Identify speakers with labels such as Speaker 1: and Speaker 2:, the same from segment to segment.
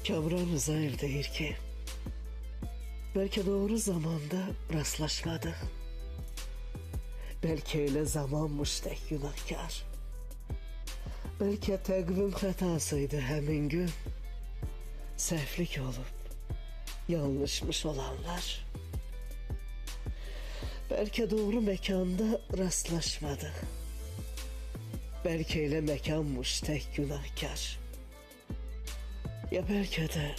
Speaker 1: Kamran Rızaev deyir ki, belki doğru zamanda rastlaşmadık. Belki öyle zamanmış tek günahkar. Belki takvim hatasıydı hemin gün. Səhvlik olup yanlışmış olanlar. Belki doğru mekanda rastlaşmadık. Belki öyle mekanmış tek günahkar. Ya belki de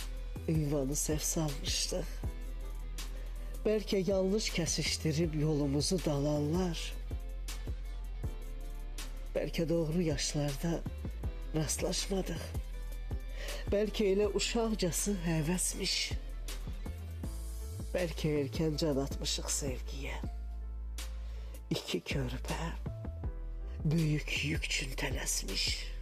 Speaker 1: ünvanı səhv salmışdıq. Belki yanlış kesiştirip yolumuzu dalanlar. Belki doğru yaşlarda rastlaşmadık. Belki öyle uşaqcası həvəsmiş. Belki erken can atmışıq sevgiye. İki körpə büyük yük üçün tələsmiş.